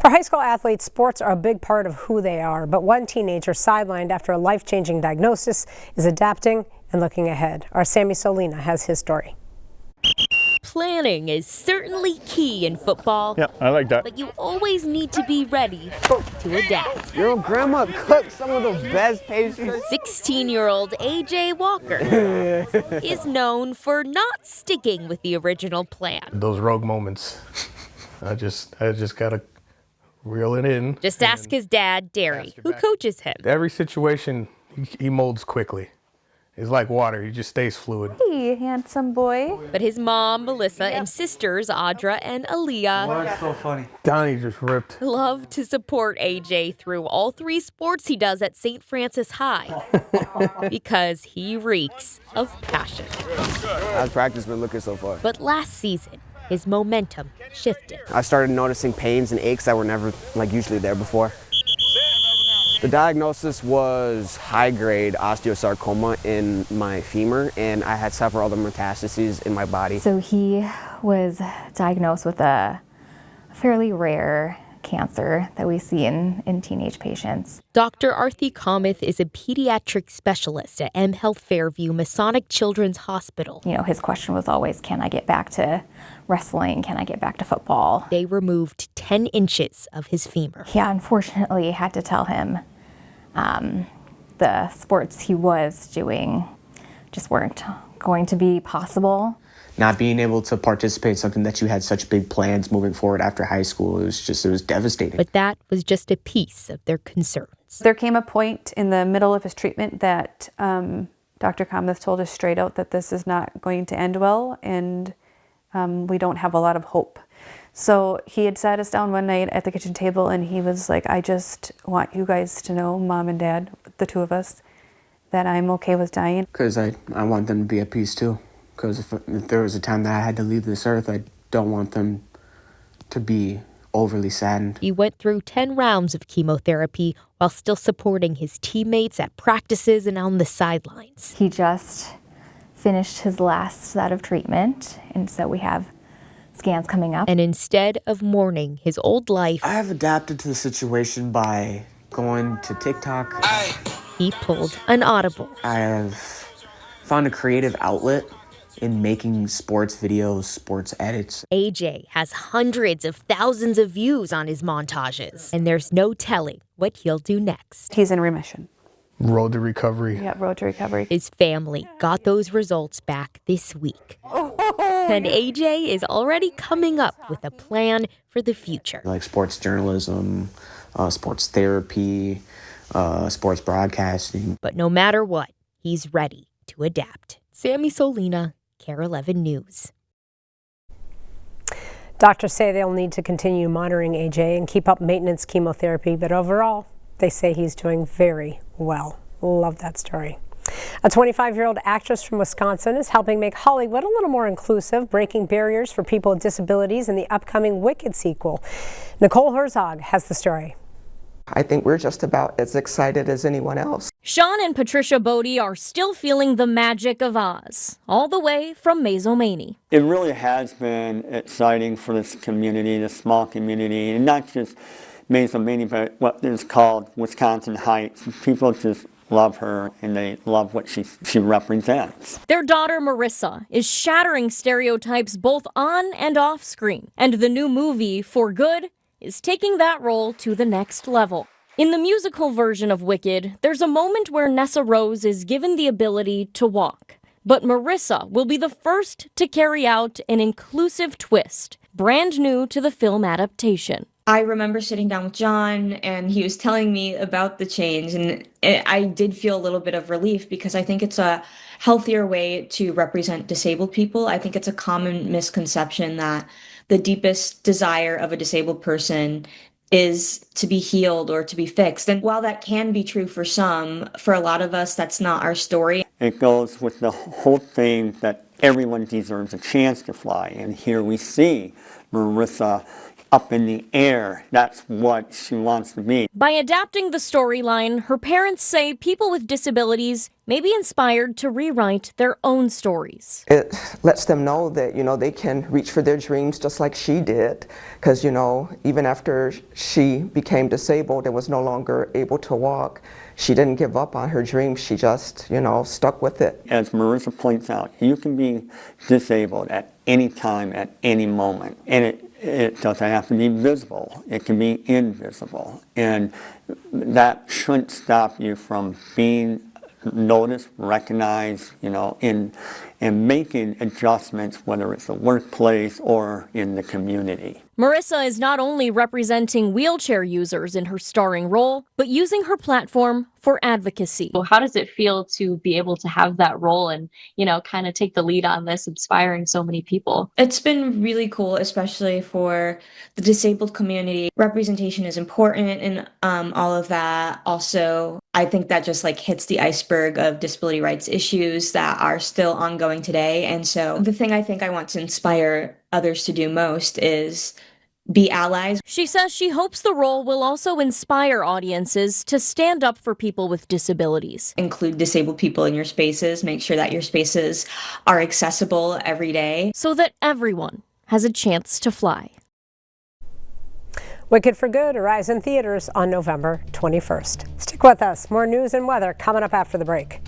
For high school athletes, sports are a big part of who they are, but one teenager sidelined after a life-changing diagnosis is adapting and looking ahead. Our Sammy Solina has his story. Planning is certainly key in football. Yeah, I like that. But you always need to be ready to adapt. Your grandma cooked some of the best pastries. 16-year-old AJ Walker is known for not sticking with the original plan. Those rogue moments, I just gotta reel it in. Just ask his dad, Derry, who coaches him. Every situation, he molds quickly. It's like water, he just stays fluid. Hey, handsome boy. But his mom, Melissa, and sisters, Audra and Aaliyah, That's so funny. Donnie just ripped. love to support AJ through all 3 sports he does at St. Francis High because he reeks of passion. How's practice been looking so far? But last season, his momentum shifted. I started noticing pains and aches that were never usually there before. The diagnosis was high-grade osteosarcoma in my femur, and I had several other metastases in my body. So he was diagnosed with a fairly rare cancer that we see in teenage patients. Dr. Arthi Kamath is a pediatric specialist at M Health Fairview Masonic Children's Hospital. You know, his question was always, can I get back to wrestling? Can I get back to football? They removed 10 inches of his femur. Yeah, unfortunately, I had to tell him the sports he was doing just weren't going to be possible. Not being able to participate in something that you had such big plans moving forward after high school, it was devastating. But that was just a piece of their concerns. There came a point in the middle of his treatment that Dr. Kamath told us straight out that this is not going to end well, and we don't have a lot of hope. So he had sat us down one night at the kitchen table and he was like, I just want you guys to know, Mom and Dad, the 2 of us, that I'm okay with dying. Because I want them to be at peace too. Because if there was a time that I had to leave this earth, I don't want them to be overly saddened. He went through 10 rounds of chemotherapy while still supporting his teammates at practices and on the sidelines. He just finished his last set of treatment, and so we have scans coming up. And instead of mourning his old life, I have adapted to the situation by going to TikTok. he pulled an audible. I have found a creative outlet in making sports videos, sports edits. AJ has hundreds of thousands of views on his montages, and there's no telling what he'll do next. He's in remission. Road to recovery. Yeah, road to recovery. His family got those results back this week. And AJ is already coming up with a plan for the future. Like sports journalism, sports therapy, sports broadcasting. But no matter what, he's ready to adapt. Sammy Solina, KARE 11 News. Doctors say they'll need to continue monitoring AJ and keep up maintenance chemotherapy, but overall, they say he's doing very well. Love that story. A 25-year-old actress from Wisconsin is helping make Hollywood a little more inclusive, breaking barriers for people with disabilities in the upcoming Wicked sequel. Nicole Herzog has the story. I think we're just about as excited as anyone else. Sean and Patricia Bodie are still feeling the magic of Oz, all the way from Mazo-Maney. It really has been exciting for this community, this small community, and not just Mazo-Maney, but what is called Wisconsin Heights. People just love her, and they love what she represents. Their daughter, Marissa, is shattering stereotypes both on and off screen, and the new movie, For Good, is taking that role to the next level. In the musical version of Wicked, there's a moment where Nessa Rose is given the ability to walk. But Marissa will be the first to carry out an inclusive twist, brand new to the film adaptation. I remember sitting down with John and he was telling me about the change, and I did feel a little bit of relief because I think it's a healthier way to represent disabled people. I think it's a common misconception that the deepest desire of a disabled person is to be healed or to be fixed. And while that can be true for some, for a lot of us, that's not our story. It goes with the whole thing that everyone deserves a chance to fly. And here we see Marissa up in the air. That's what she wants to be. By adapting the storyline, her parents say people with disabilities may be inspired to rewrite their own stories. It lets them know that, they can reach for their dreams just like she did. Because, even after she became disabled and was no longer able to walk, she didn't give up on her dreams. She just, stuck with it. As Marissa points out, you can be disabled at any time, at any moment. And it doesn't have to be visible. It can be invisible. And that shouldn't stop you from being noticed, recognized, and making adjustments, whether it's the workplace or in the community. Marissa is not only representing wheelchair users in her starring role, but using her platform for advocacy. Well, how does it feel to be able to have that role and, kind of take the lead on this, inspiring so many people? It's been really cool, especially for the disabled community. Representation is important and all of that. Also, I think that just hits the iceberg of disability rights issues that are still ongoing today. And so the thing I think I want to inspire others to do most is be allies. She says she hopes the role will also inspire audiences to stand up for people with disabilities. Include disabled people in your spaces. Make sure that your spaces are accessible every day, so that everyone has a chance to fly. Wicked for Good arrives in theaters on November 21st. Stick with us. More news and weather coming up after the break.